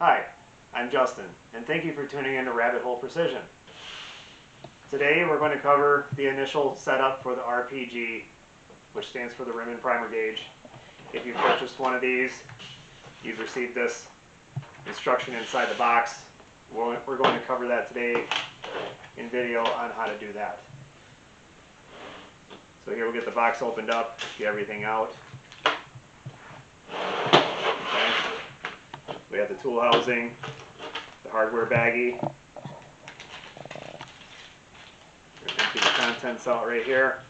Hi, I'm Justin, and thank you for tuning in to Rabbit Hole Precision. Today we're going to cover the initial setup for the RPG, which stands for the rim and primer gauge. If you purchased one of these, you've received this instruction inside the box. We're going to cover that today in video on how to do that. So here we'll get the box opened up, get everything out. Okay. We have the tool housing, the hardware baggie. We're going to empty the contents out right here.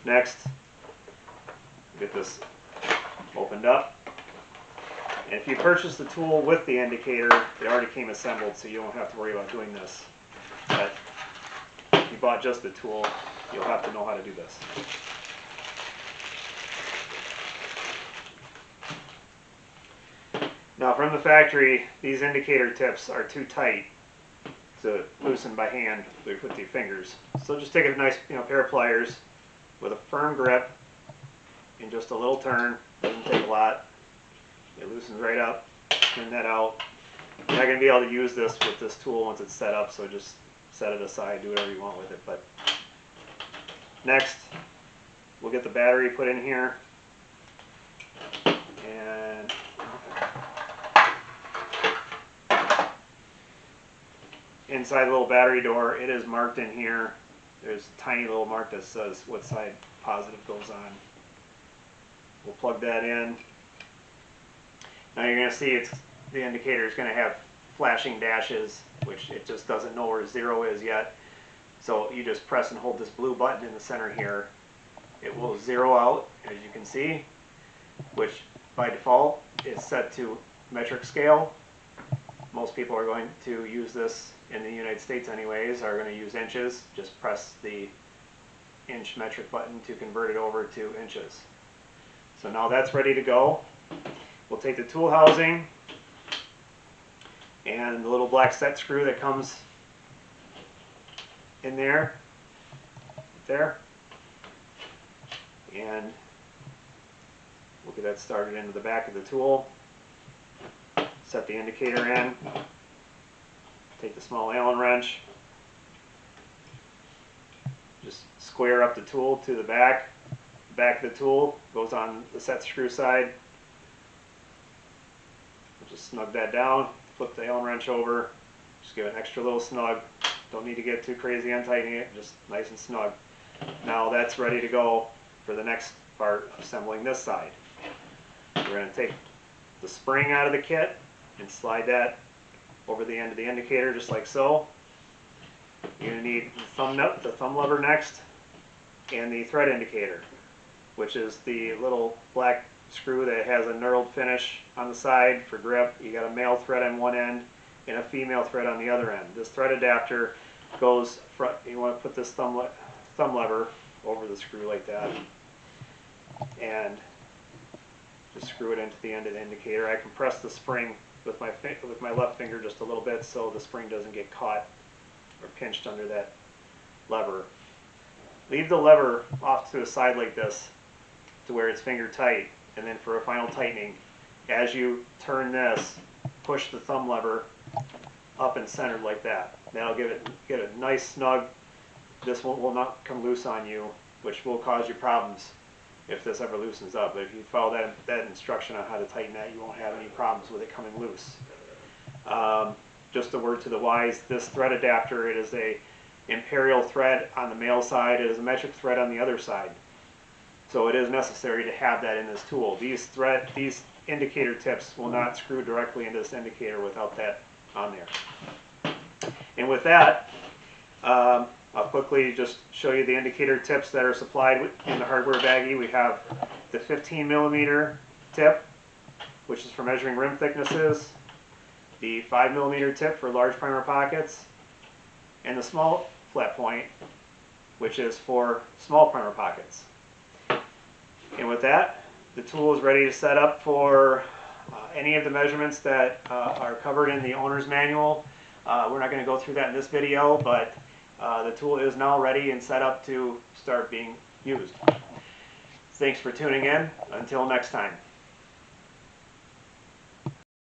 Next, get this opened up. And if you purchase the tool with the indicator, it already came assembled, so you don't have to worry about doing this. But if you bought just the tool, you'll have to know how to do this. Now from the factory, these indicator tips are too tight to loosen by hand with your fingers. So just take a nice pair of pliers with a firm grip and just a little turn. Doesn't take a lot. It loosens right up. Turn that out. You're not going to be able to use this with this tool once it's set up, so just set it aside, do whatever you want with it. But next, we'll get the battery put in here. And inside the little battery door, it is marked in here. There's a tiny little mark that says what side positive goes on. We'll plug that in. Now you're going to see the indicator is going to have flashing dashes, which it just doesn't know where 0 is yet. So you just press and hold this blue button in the center here. It will zero out, as you can see, which by default is set to metric scale. Most people are going to use this in the United States anyways, are going to use inches. Just press the inch metric button to convert it over to inches. So now that's ready to go. We'll take the tool housing and the little black set screw that comes in there, and we'll get that started into the back of the tool. Set the indicator in. Take the small Allen wrench. Just square up the tool to the back. The back of the tool goes on the set screw side. Just snug that down. Flip the Allen wrench over. Just give it an extra little snug. Don't need to get too crazy untightening it. Just nice and snug. Now that's ready to go for the next part, assembling this side. We're going to take the spring out of the kit and slide that over the end of the indicator, just like so. You're going to need the thumb lever next, and the thread indicator, which is the little black screw that has a knurled finish on the side for grip. You got a male thread on one end and a female thread on the other end. This thread adapter goes front. You want to put this thumb lever over the screw like that, and just screw it into the end of the indicator. I compress the spring with my left finger just a little bit so the spring doesn't get caught or pinched under that lever. Leave the lever off to the side like this to where it's finger tight, and then for a final tightening, as you turn this, push the thumb lever up and centered like that. That'll get a nice snug. This one will not come loose on you, which will cause you problems if this ever loosens up. But if you follow that instruction on how to tighten that, you won't have any problems with it coming loose. Just a word to the wise, this thread adapter, it is a imperial thread on the male side, it is a metric thread on the other side. So it is necessary to have that in this tool. These indicator tips will not screw directly into this indicator without that on there. And with that, I'll quickly just show you the indicator tips that are supplied in the hardware baggie. We have the 15mm tip, which is for measuring rim thicknesses, the 5mm tip for large primer pockets, and the small flat point, which is for small primer pockets. And with that, the tool is ready to set up for any of the measurements that are covered in the owner's manual. We're not going to go through that in this video, but the tool is now ready and set up to start being used. Thanks for tuning in. Until next time.